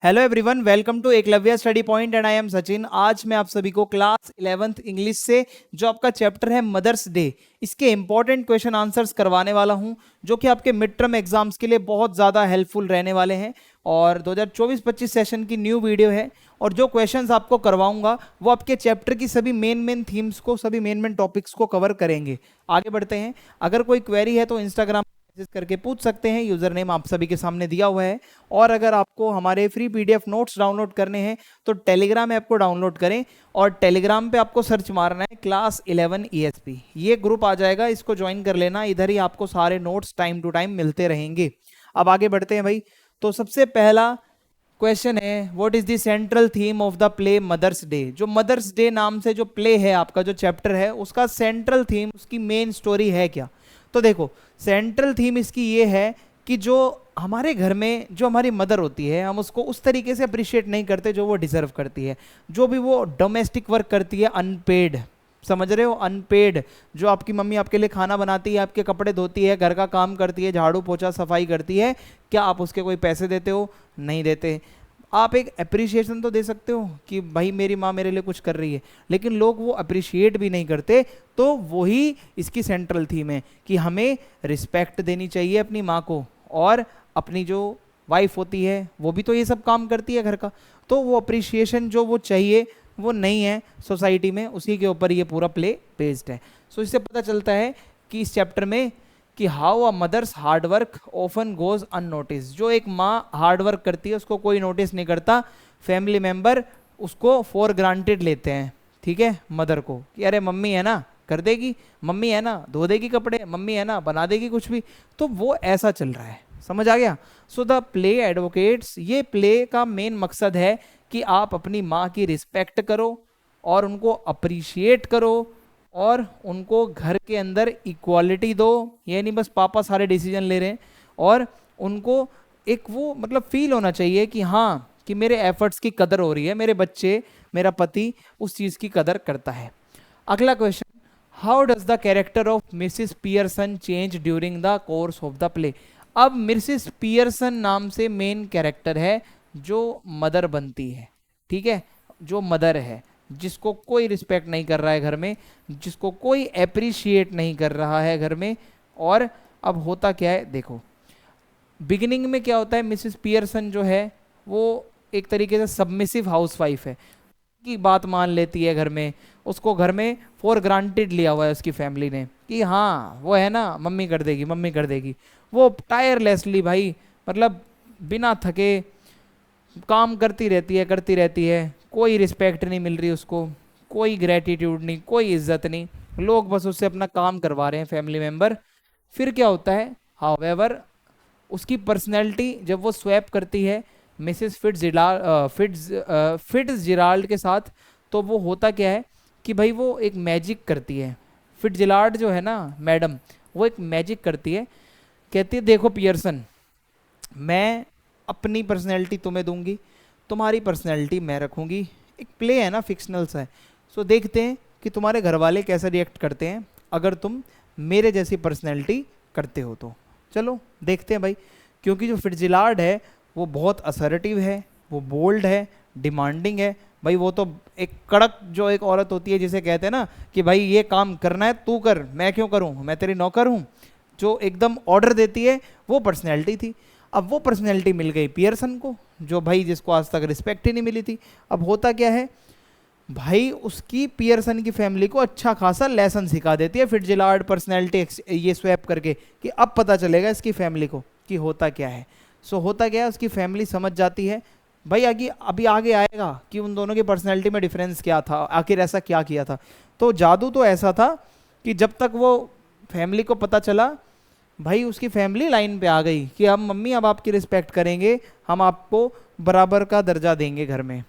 Hello everyone, welcome to Eklavya study point and I am Sachin. आज मैं आप सभी को क्लास 11th इंग्लिश से जो आपका चैप्टर है मदर्स डे, इसके इंपॉर्टेंट क्वेश्चन आंसर्स करवाने वाला हूं, जो कि आपके मिड टर्म एग्जाम्स के लिए बहुत ज़्यादा हेल्पफुल रहने वाले हैं। और 2024-25 सेशन की न्यू वीडियो है और जो क्वेश्चंस आपको करवाऊंगा वो आपके चैप्टर की सभी मेन थीम्स को, सभी मेन टॉपिक्स को कवर करेंगे। आगे बढ़ते हैं। अगर कोई क्वेरी है तो इंस्टाग्राम मैसेज करके पूछ सकते हैं। यूजर नेम आप सभी के सामने दिया हुआ है। और अगर आपको हमारे फ्री पीडीएफ नोट्स डाउनलोड करने हैं तो टेलीग्राम ऐप को डाउनलोड करें और टेलीग्राम पे आपको सर्च मारना है क्लास 11 ESP, ये ग्रुप आ जाएगा, इसको ज्वाइन कर लेना। इधर ही आपको सारे नोट्स टाइम टू टाइम मिलते रहेंगे। अब आगे बढ़ते हैं भाई। तो सबसे पहला क्वेश्चन है, what is the central theme of the play Mother's Day. जो मदर्स डे नाम से जो प्ले है, आपका जो चैप्टर है, उसका सेंट्रल थीम, उसकी मेन स्टोरी है क्या। तो देखो, सेंट्रल थीम इसकी ये है कि जो हमारे घर में जो हमारी मदर होती है, हम उसको उस तरीके से अप्रिशिएट नहीं करते जो वो डिजर्व करती है। जो भी वो डोमेस्टिक वर्क करती है, अनपेड, समझ रहे हो, अनपेड, जो आपकी मम्मी आपके लिए खाना बनाती है, आपके कपड़े धोती है, घर का काम करती है, झाड़ू पोछा सफाई करती है, क्या आप उसके कोई पैसे देते हो? नहीं देते। आप एक अप्रिशिएशन तो दे सकते हो कि भाई मेरी माँ मेरे लिए कुछ कर रही है, लेकिन लोग वो अप्रिशिएट भी नहीं करते। तो वही इसकी सेंट्रल थीम है कि हमें रिस्पेक्ट देनी चाहिए अपनी माँ को, और अपनी जो वाइफ होती है वो भी तो ये सब काम करती है घर का। तो वो अप्रिशिएशन जो वो चाहिए वो नहीं है सोसाइटी में, उसी के ऊपर ये पूरा प्ले बेस्ड है। सो इससे पता चलता है कि इस चैप्टर में कि how a mother's hard work often goes unnoticed. जो एक माँ हार्ड वर्क करती है उसको कोई नोटिस नहीं करता, फैमिली मेंबर उसको फॉर ग्रांटेड लेते हैं, ठीक है, मदर को, कि अरे मम्मी है ना कर देगी, मम्मी है ना धो देगी कपड़े, मम्मी है ना बना देगी कुछ भी। तो वो ऐसा चल रहा है, समझ आ गया। सो द प्ले एडवोकेट्स, ये प्ले का मेन मकसद है कि आप अपनी माँ की रिस्पेक्ट करो और उनको अप्रिशिएट करो और उनको घर के अंदर इक्वालिटी दो। ये नहीं बस पापा सारे डिसीजन ले रहे हैं, और उनको एक वो मतलब फील होना चाहिए कि हाँ, कि मेरे एफर्ट्स की कदर हो रही है, मेरे बच्चे, मेरा पति उस चीज़ की कदर करता है। अगला question, how does the character of Mrs Pearson change during the course of the play. अब मिसिस पियर्सन नाम से मेन कैरेक्टर है जो मदर बनती है, ठीक है, जो मदर है, जिसको कोई रिस्पेक्ट नहीं कर रहा है घर में, जिसको कोई अप्रिशिएट नहीं कर रहा है घर में। और अब होता क्या है देखो, बिगिनिंग में क्या होता है, मिसिस पियर्सन जो है वो एक तरीके से सबमिसिव हाउसवाइफ है, की बात मान लेती है घर में, उसको घर में फॉर ग्रांटेड लिया हुआ है उसकी फैमिली ने कि हाँ वो है ना मम्मी कर देगी, मम्मी कर देगी। वो टायरलेसली भाई, मतलब बिना थके काम करती रहती है, कोई रिस्पेक्ट नहीं मिल रही उसको, कोई ग्रेटिट्यूड नहीं, कोई इज्जत नहीं, लोग बस उससे अपना काम करवा रहे हैं फैमिली मेंबर। फिर क्या होता है, हाउएवर उसकी पर्सनैलिटी जब वो स्वैप करती है मिसेस फिट्जजेराल्ड के साथ, तो वो होता क्या है कि भाई वो एक मैजिक करती है। फिट्जजेराल्ड जो है ना मैडम, वो एक मैजिक करती है, कहती है देखो पियर्सन, मैं अपनी पर्सनैलिटी तुम्हें दूंगी, तुम्हारी पर्सनैलिटी मैं रखूंगी। एक प्ले है ना, फिक्शनल सा है। सो देखते हैं कि तुम्हारे घर वाले कैसे रिएक्ट करते हैं अगर तुम मेरे जैसी पर्सनैलिटी करते हो तो। चलो देखते हैं भाई। क्योंकि जो फिट्जजेराल्ड है वो बहुत असर्टिव है, वो बोल्ड है, डिमांडिंग है भाई। वो तो एक कड़क जो एक औरत होती है, जिसे कहते हैं ना कि भाई ये काम करना है तू कर, मैं क्यों करूं, मैं तेरी नौकर हूं, जो एकदम ऑर्डर देती है, वो पर्सनैलिटी थी। अब वो पर्सनैलिटी मिल गई पियर्सन को, जो भाई जिसको आज तक रिस्पेक्ट ही नहीं मिली थी। अब होता क्या है भाई, उसकी पियर्सन की फैमिली को अच्छा खासा लेसन सिखा देती है फिट्जजेराल्ड पर्सनैलिटी ये स्वैप करके, कि अब पता चलेगा इसकी फैमिली को कि होता क्या है। सो होता क्या है, उसकी फैमिली समझ जाती है भाई, आगे अभी आगे आएगा कि उन दोनों की पर्सनैलिटी में डिफरेंस क्या था, आखिर ऐसा क्या किया था। तो जादू तो ऐसा था कि जब तक वो फैमिली को पता चला, भाई उसकी फैमिली लाइन पे आ गई कि अब मम्मी अब आपकी रिस्पेक्ट करेंगे, हम आपको बराबर का दर्जा देंगे घर में।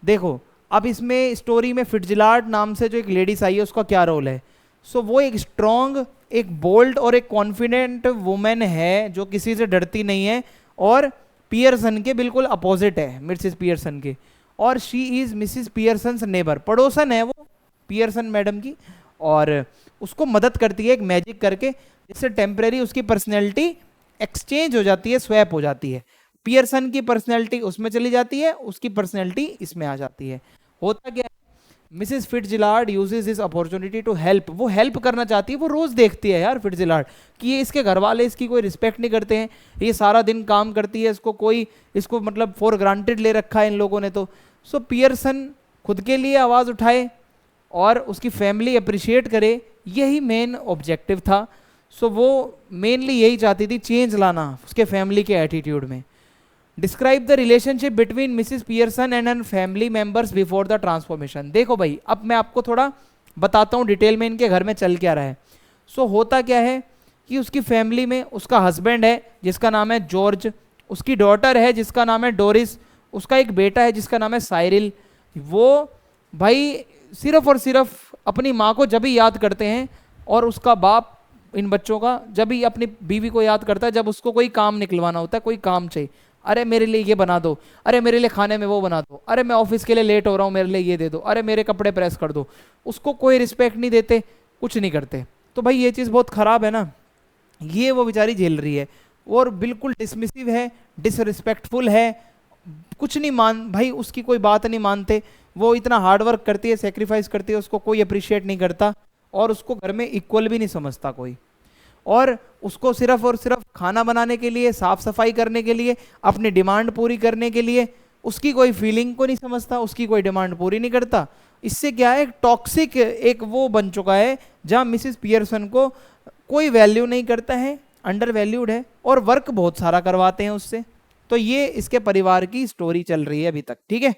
देखो अब इसमें स्टोरी में फिट्जजेराल्ड नाम से जो एक लेडीज आई है, उसका क्या रोल है। सो वो एक स्ट्रॉन्ग, एक बोल्ड और एक कॉन्फिडेंट वुमेन है, जो किसी से डरती नहीं है, और पियर्सन के बिल्कुल अपोजिट है, मिसेस पियर्सन के। और she is Mrs Pearson neighbour, पड़ोसन है वो पियर्सन मैडम की, और उसको मदद करती है एक मैजिक करके, जिससे टेम्परेरी उसकी पर्सनैलिटी एक्सचेंज हो जाती है, स्वैप हो जाती है। पियर्सन की पर्सनैलिटी उसमें चली जाती है, उसकी पर्सनैलिटी इसमें आ जाती है। होता क्या है, Mrs Fitzgerald uses this opportunity to help, वो हेल्प करना चाहती है, वो रोज देखती है यार फिट्जजिलार्ड कि ये इसके घर वाले इसकी कोई रिस्पेक्ट नहीं करते हैं, ये सारा दिन काम करती है, इसको कोई इसको मतलब फॉर ग्रांटेड ले रखा है इन लोगों ने। तो सो पियर्सन खुद के लिए आवाज उठाए और उसकी फैमिली अप्रिशिएट करे, यही मेन ऑब्जेक्टिव था। सो वो मेनली यही चाहती थी, चेंज लाना उसके फैमिली के एटीट्यूड में। Describe the relationship between Mrs Pearson and an family members before the transformation. देखो भाई, अब मैं आपको थोड़ा बताता हूँ डिटेल में इनके घर में चल क्या रहा है। सो होता क्या है कि उसकी फैमिली में उसका हस्बैंड है जिसका नाम है जॉर्ज, उसकी डॉटर है जिसका नाम है डोरिस, उसका एक बेटा है जिसका नाम है साइरिल। वो भाई सिर्फ और सिर्फ अपनी माँ को जब भी याद करते हैं, और उसका बाप इन बच्चों का जब भी अपनी बीवी को याद करता है जब उसको कोई काम निकलवाना होता है, कोई काम चाहिए, अरे मेरे लिए ये बना दो, अरे मेरे लिए खाने में वो बना दो, अरे मैं ऑफिस के लिए लेट हो रहा हूँ मेरे लिए ये दे दो, अरे मेरे कपड़े प्रेस कर दो, उसको कोई रिस्पेक्ट नहीं देते, कुछ नहीं करते। तो भाई ये चीज़ बहुत ख़राब है ना, ये वो बेचारी झेल रही है और बिल्कुल डिसमिसिव है, डिसरिस्पेक्टफुल है, कुछ नहीं मान भाई, उसकी कोई बात नहीं मानते। वो इतना हार्डवर्क करती है, सेक्रीफाइस करती है, उसको कोई अप्रिशिएट नहीं करता और उसको घर में इक्वल भी नहीं समझता कोई, और उसको सिर्फ और सिर्फ खाना बनाने के लिए, साफ सफाई करने के लिए, अपनी डिमांड पूरी करने के लिए, उसकी कोई फीलिंग को नहीं समझता, उसकी कोई डिमांड पूरी नहीं करता। इससे क्या है, टॉक्सिक एक वो बन चुका है जहां मिसिस पियर्सन को कोई वैल्यू नहीं करता है, अंडर वैल्यूड है, और वर्क बहुत सारा करवाते हैं उससे। तो ये इसके परिवार की स्टोरी चल रही है अभी तक, ठीक है।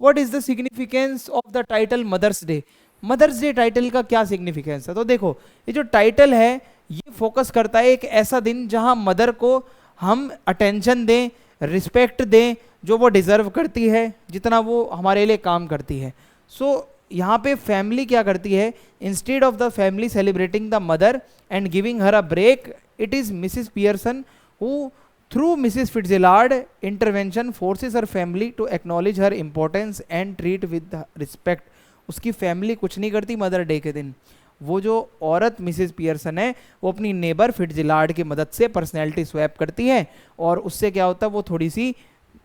What is the significance of the title Mother's Day? Mother's Day title का क्या सिग्निफिकेंस है? तो देखो, ये जो टाइटल है ये फोकस करता है एक ऐसा दिन जहां मदर को हम अटेंशन दें, रिस्पेक्ट दें, जो वो डिजर्व करती है, जितना वो हमारे लिए काम करती है। सो यहाँ पे फैमिली क्या करती है, instead of the family celebrating the mother and giving her a break, it is Mrs Pearson who through Mrs Fitzgerald intervention forces her family to acknowledge her importance and treat with respect. उसकी family कुछ नहीं करती mother day के दिन, वो जो औरत Mrs Pearson है वो अपनी नेबर फिट्जजिलार्ड की मदद से पर्सनैलिटी स्वैप करती है, और उससे क्या होता है, वो थोड़ी सी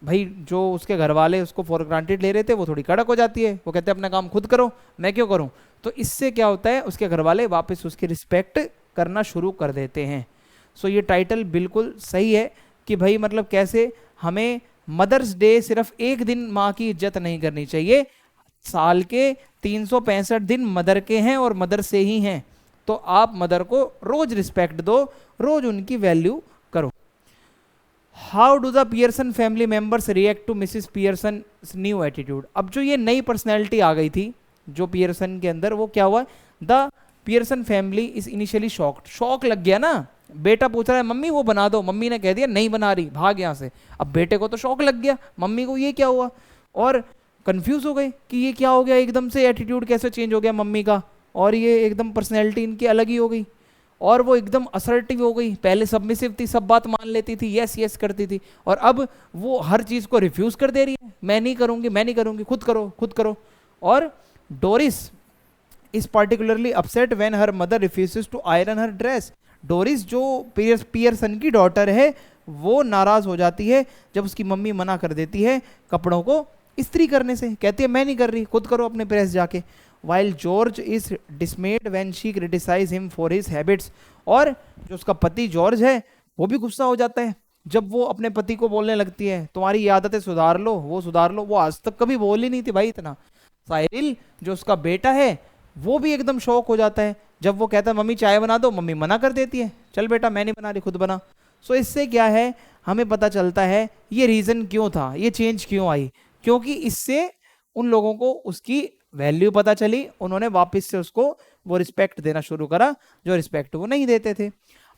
भाई जो उसके घर वाले उसको फॉर ग्रांटेड ले रहे थे वो थोड़ी कड़क हो जाती है, वो कहते हैं अपना काम खुद करो, मैं क्यों करूं। तो इससे क्या होता है, उसके घर वाले वापस उसकी रिस्पेक्ट करना शुरू कर देते हैं। सो ये टाइटल बिल्कुल सही है कि भाई मतलब कैसे हमें मदर्स डे सिर्फ एक दिन माँ की इज्जत नहीं करनी चाहिए, साल के 365 दिन मदर के हैं और मदर से ही हैं, तो आप मदर को रोज रिस्पेक्ट दो, रोज उनकी वैल्यू करो। How do the Pearson family members react to Mrs Pearson new attitude? अब जो ये नई पर्सनैलिटी आ गई थी जो पियर्सन के अंदर, वो क्या हुआ, the Pearson family is initially shocked, shock लग गया ना, बेटा पूछ रहा है मम्मी वो बना दो, मम्मी ने कह दिया नहीं बना रही, भाग यहाँ से। अब बेटे को तो शौक लग गया, मम्मी को ये क्या हुआ, और कंफ्यूज हो गए कि ये क्या हो गया, एकदम से एटीट्यूड कैसे चेंज हो गया मम्मी का, और ये एकदम पर्सनैलिटी इनकी अलग ही हो गई, और वो एकदम असर्टिव हो गई। पहले सबमिसिव थी, सब बात मान लेती थी, यस यस करती थी, और अब वो हर चीज को रिफ्यूज कर दे रही है, मैं नहीं करूंगी, मैं नहीं करूंगी, खुद करो खुद करो। और Doris is particularly upset when her mother refuses to iron her dress. Doris जो पियर्सन की डॉटर है वो नाराज हो जाती है जब उसकी मम्मी मना कर देती है कपड़ों को इस्त्री करने से, कहती है मैं नहीं कर रही, खुद करो अपने प्रेस जाके। While George is dismayed when she criticize him for his habits, और जो उसका पति जॉर्ज है वो भी गुस्सा हो जाता है जब वो अपने पति को बोलने लगती है तुम्हारी ये आदतें सुधार लो, वो सुधार लो, वो आज तक कभी बोली नहीं थी भाई इतना। साइरिल जो उसका बेटा है वो भी एकदम शौक हो जाता है जब वो कहता है मम्मी चाय बना दो, मम्मी मना कर देती है, चल बेटा मैं नहीं बना रही, खुद बना। सो इससे क्या है, हमें पता चलता है ये रीजन क्यों था, ये चेंज क्यों आई, क्योंकि इससे उन लोगों को उसकी वैल्यू पता चली, उन्होंने वापस से उसको वो रिस्पेक्ट देना शुरू करा जो रिस्पेक्ट वो नहीं देते थे।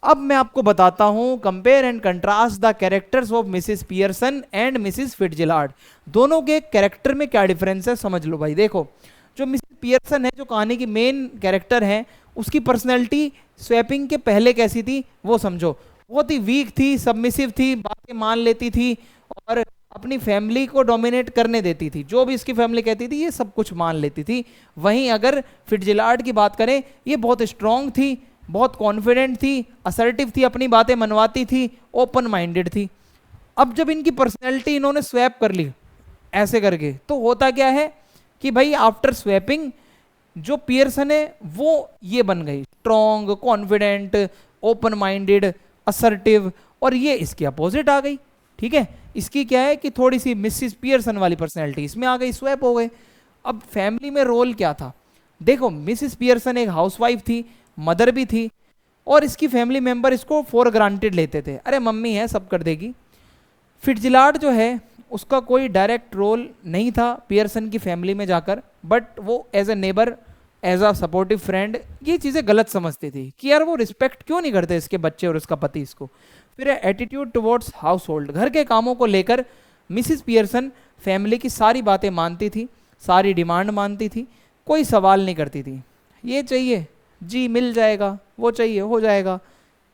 अब मैं आपको बताता हूं, compare and contrast the characters of Mrs Pearson and Mrs Fitzgerald. दोनों के कैरेक्टर में क्या डिफरेंस है समझ लो भाई। देखो, जो मिसिस पियर्सन है, जो कहानी की मेन कैरेक्टर है, उसकी पर्सनैलिटी स्वैपिंग के पहले कैसी थी वो समझो। बहुत ही वीक थी, सबमिसिव थी, बातें मान लेती थी और अपनी फैमिली को डोमिनेट करने देती थी, जो भी इसकी फैमिली कहती थी ये सब कुछ मान लेती थी। वहीं अगर फिट्जजिलार्ड की बात करें, ये बहुत स्ट्रांग थी, बहुत कॉन्फिडेंट थी, असर्टिव थी, अपनी बातें मनवाती थी, ओपन माइंडेड थी। अब जब इनकी पर्सनैलिटी इन्होंने स्वैप कर ली ऐसे करके, तो होता क्या है कि भाई आफ्टर स्वैपिंग जो पियर्सन है वो ये बन गई strong, confident, open minded, assertive, और ये इसकी अपोजिट आ गई। ठीक है, इसकी क्या है कि थोड़ी सी मिसिस पियर्सन वाली पर्सनैलिटी इसमें आ गई, स्वैप हो गए। अब फैमिली में रोल क्या था, देखो मिसिस पियर्सन एक हाउसवाइफ थी, मदर भी थी, और इसकी फैमिली मेंबर इसको फॉर ग्रांटेड लेते थे, अरे मम्मी है सब कर देगी। फिट्जलार्ड जो है उसका कोई डायरेक्ट रोल नहीं था पियर्सन की फैमिली में जाकर, बट वो as a neighbour, as a supportive friend ये चीज़ें गलत समझती थी कि यार वो रिस्पेक्ट क्यों नहीं करते इसके बच्चे और उसका पति इसको। फिर एटीट्यूड टुवर्ड्स हाउस होल्ड, घर के कामों को लेकर मिसिस पियर्सन फैमिली की सारी बातें मानती थी, सारी डिमांड मानती थी, कोई सवाल नहीं करती थी। ये चाहिए जी मिल जाएगा, वो चाहिए हो जाएगा।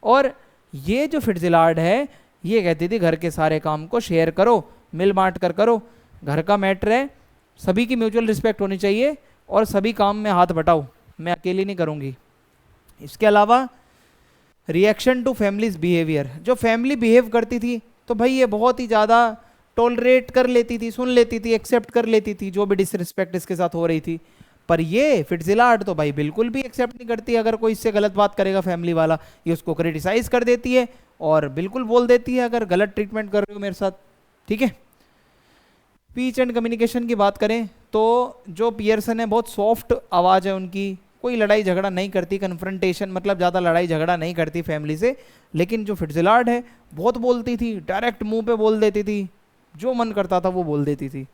और ये जो फिट्जलार्ड है ये कहती थी घर के सारे काम को शेयर करो, मिल बांट कर करो, घर का मैटर है, सभी की म्यूचुअल रिस्पेक्ट होनी चाहिए और सभी काम में हाथ बटाओ, मैं अकेली नहीं करूँगी। इसके अलावा रिएक्शन टू फैमिलीज बिहेवियर, जो फैमिली बिहेव करती थी तो भाई ये बहुत ही ज़्यादा टॉलरेट कर लेती थी, सुन लेती थी, एक्सेप्ट कर लेती थी जो भी डिसरिस्पेक्ट इसके साथ हो रही थी। पर ये फिट्जलार्ड तो भाई बिल्कुल भी एक्सेप्ट नहीं करती, अगर कोई इससे गलत बात करेगा फैमिली वाला ये उसको क्रिटिसाइज कर देती है और बिल्कुल बोल देती है अगर गलत ट्रीटमेंट कर रहे हो मेरे साथ। ठीक है, स्पीच एंड कम्युनिकेशन की बात करें तो जो पियर्सन है बहुत सॉफ्ट आवाज़ है उनकी, कोई लड़ाई झगड़ा नहीं करती, कन्फ्रंटेशन मतलब ज़्यादा लड़ाई झगड़ा नहीं करती फैमिली से। लेकिन जो फिट्जलार्ड है बहुत बोलती थी, डायरेक्ट मुंह पे बोल देती थी, जो मन करता था वो बोल देती थी।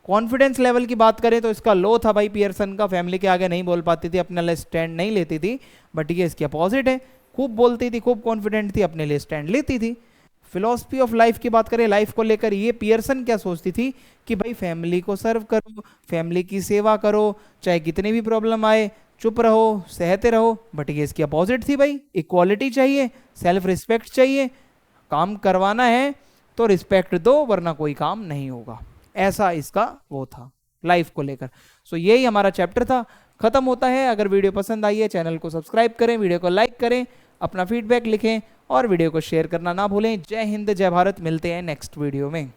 कॉन्फिडेंस लेवल की बात करें तो इसका लो था भाई पियर्सन का, फैमिली के आगे नहीं बोल पाती थी, अपने लिए स्टैंड नहीं लेती थी। बट ये इसकी अपोजिट है, खूब बोलती थी, खूब कॉन्फिडेंट थी, अपने लिए स्टैंड लेती थी। फिलॉसफी ऑफ लाइफ की बात करें, लाइफ को लेकर ये पियर्सन क्या सोचती थी कि भाई फैमिली को सर्व करो, फैमिली की सेवा करो, चाहे कितनी भी प्रॉब्लम आए चुप रहो, सहते रहो। बट ये इसकी अपोजिट थी भाई, इक्वालिटी चाहिए, सेल्फ रिस्पेक्ट चाहिए, काम करवाना है तो रिस्पेक्ट दो वरना कोई काम नहीं होगा, ऐसा इसका वो था लाइफ को लेकर। सो यही हमारा चैप्टर था, खत्म होता है। अगर वीडियो पसंद आई है चैनल को सब्सक्राइब करें, वीडियो को लाइक करें, अपना फीडबैक लिखें और वीडियो को शेयर करना ना भूलें। जय हिंद, जय भारत, मिलते हैं नेक्स्ट वीडियो में।